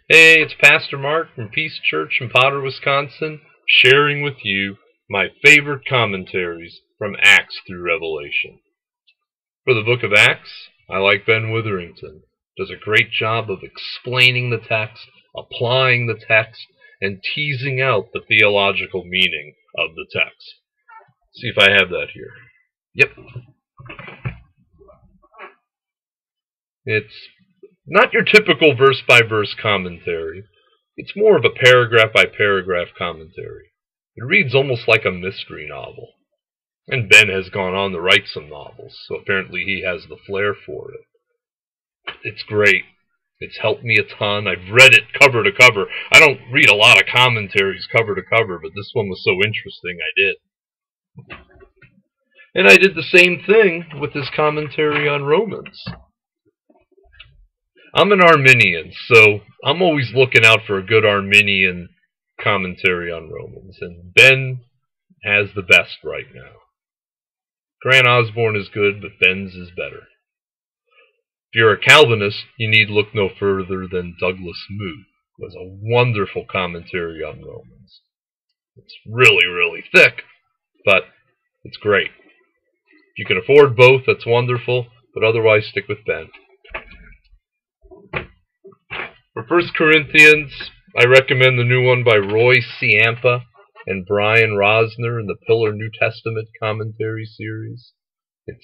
Hey, it's Pastor Marc from Peace Church in Potter, Wisconsin, sharing with you my favorite commentaries from Acts through Revelation. For the book of Acts, I like Ben Witherington. Does a great job of explaining the text, applying the text, and teasing out the theological meaning of the text. See if I have that here. Yep. It's not your typical verse-by-verse commentary. It's more of a paragraph-by-paragraph commentary. It reads almost like a mystery novel. And Ben has gone on to write some novels, so apparently he has the flair for it. It's great. It's helped me a ton. I've read it cover to cover. I don't read a lot of commentaries cover to cover, but this one was so interesting I did. And I did the same thing with his commentary on Romans. I'm an Arminian, so I'm always looking out for a good Arminian commentary on Romans, and Ben has the best right now. Grant Osborne is good, but Ben's is better. If you're a Calvinist, you need look no further than Douglas Moo, who has a wonderful commentary on Romans. It's really, really thick, but it's great. If you can afford both, that's wonderful, but otherwise stick with Ben. For 1 Corinthians, I recommend the new one by Roy Ciampa and Brian Rosner in the Pillar New Testament Commentary series. It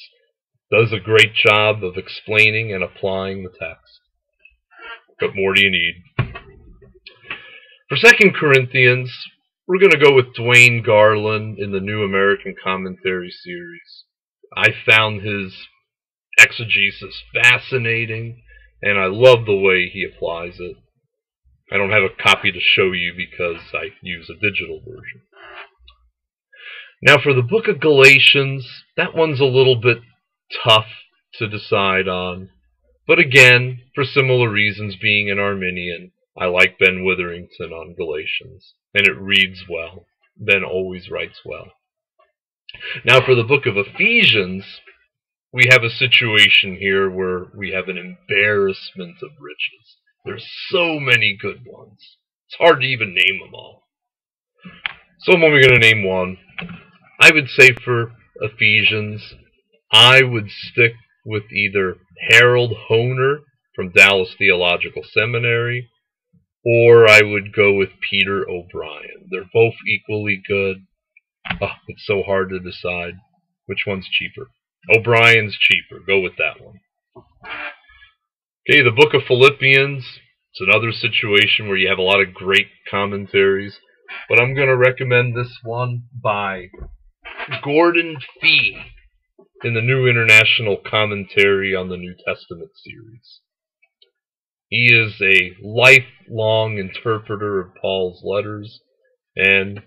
does a great job of explaining and applying the text. What more do you need? For 2 Corinthians, we're going to go with Dwayne Garland in the New American Commentary series. I found his exegesis fascinating, and I love the way he applies it. I don't have a copy to show you because I use a digital version. Now for the book of Galatians, that one's a little bit tough to decide on. But again, for similar reasons, being an Arminian, I like Ben Witherington on Galatians. And it reads well. Ben always writes well. Now for the book of Ephesians, we have a situation here where we have an embarrassment of riches. There's so many good ones. It's hard to even name them all. So I'm only going to name one. I would say for Ephesians, I would stick with either Harold Honer from Dallas Theological Seminary, or I would go with Peter O'Brien. They're both equally good. Oh, it's so hard to decide which one's cheaper. O'Brien's cheaper. Go with that one. Okay, the book of Philippians. It's another situation where you have a lot of great commentaries, but I'm going to recommend this one by Gordon Fee in the New International Commentary on the New Testament series. He is a lifelong interpreter of Paul's letters, and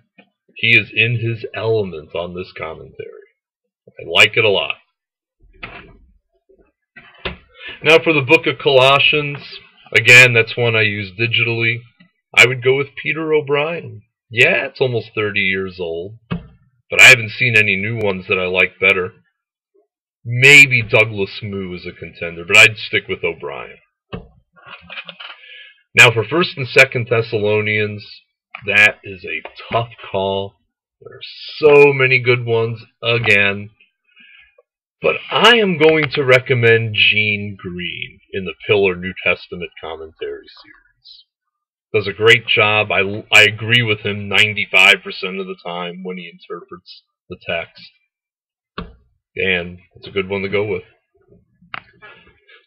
he is in his element on this commentary. I like it a lot. Now for the book of Colossians, again, that's one I use digitally. I would go with Peter O'Brien. Yeah, it's almost 30 years old, but I haven't seen any new ones that I like better. Maybe Douglas Moo is a contender, but I'd stick with O'Brien. Now for 1 and 2 Thessalonians, that is a tough call. There are so many good ones again. But I am going to recommend Gene Green in the Pillar New Testament Commentary series. Does a great job. I agree with him 95% of the time when he interprets the text. And it's a good one to go with.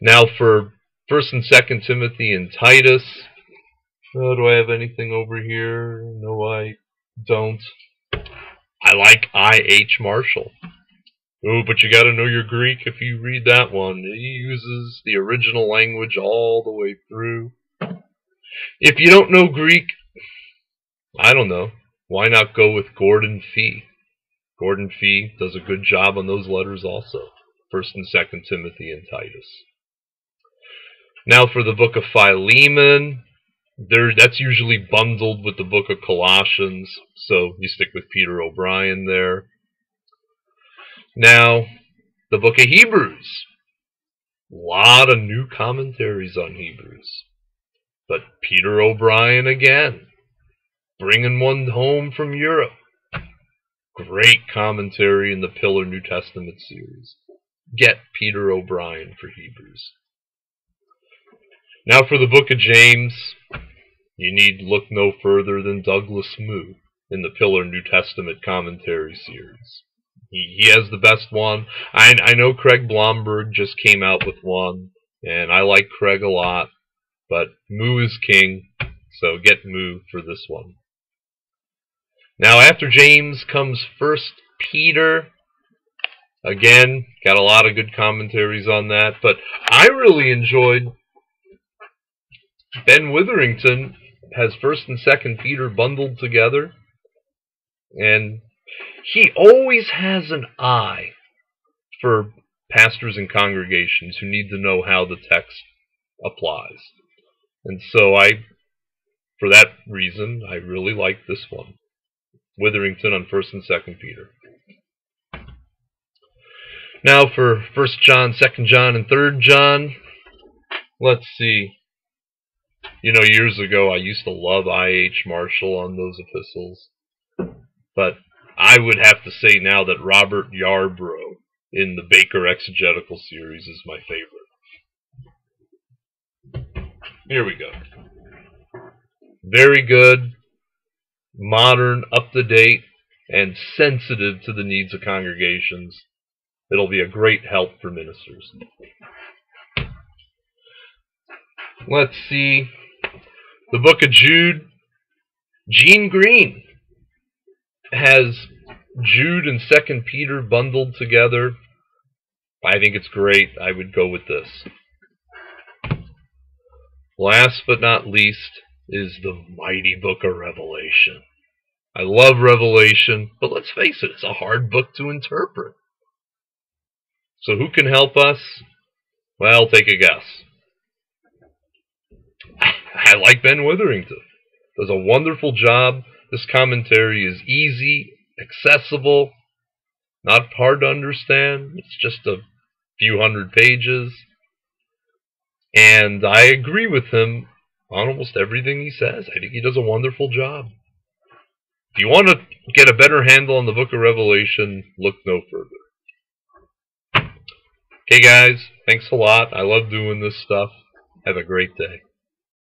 Now for 1 and 2 Timothy and Titus. Do I have anything over here? No, I don't. I like I.H. Marshall. Oh, but you got to know your Greek if you read that one. He uses the original language all the way through. If you don't know Greek, I don't know. Why not go with Gordon Fee? Gordon Fee does a good job on those letters also. 1 and 2 Timothy and Titus. Now for the book of Philemon, that's usually bundled with the book of Colossians, so you stick with Peter O'Brien there. Now, the book of Hebrews. A lot of new commentaries on Hebrews. But Peter O'Brien again, bringing one home from Europe. Great commentary in the Pillar New Testament series. Get Peter O'Brien for Hebrews. Now for the book of James, you need look no further than Douglas Moo in the Pillar New Testament commentary series. He has the best one. I know Craig Blomberg just came out with one, and I like Craig a lot, but Moo is king, so get Moo for this one. Now after James comes 1 Peter. Again, got a lot of good commentaries on that, but I really enjoyed Ben Witherington has 1 and 2 Peter bundled together, and he always has an eye for pastors and congregations who need to know how the text applies. And so for that reason, I really like this one. Witherington on 1 and 2 Peter. Now for 1 John, 2 John, and 3 John, let's see. You know, years ago I used to love I.H. Marshall on those epistles, but I would have to say now that Robert Yarbrough in the Baker Exegetical series is my favorite. Here we go. Very good, modern, up-to-date, and sensitive to the needs of congregations. It'll be a great help for ministers. Let's see. The book of Jude. Gene Green has Jude and 2 Peter bundled together. I think it's great. I would go with this. Last but not least is the mighty book of Revelation. I love Revelation, but let's face it, it's a hard book to interpret. So who can help us? Well, take a guess. I like Ben Witherington. Does a wonderful job. This commentary is easy, accessible, not hard to understand. It's just a few hundred pages. And I agree with him on almost everything he says. I think he does a wonderful job. If you want to get a better handle on the book of Revelation, look no further. Okay, guys, thanks a lot. I love doing this stuff. Have a great day.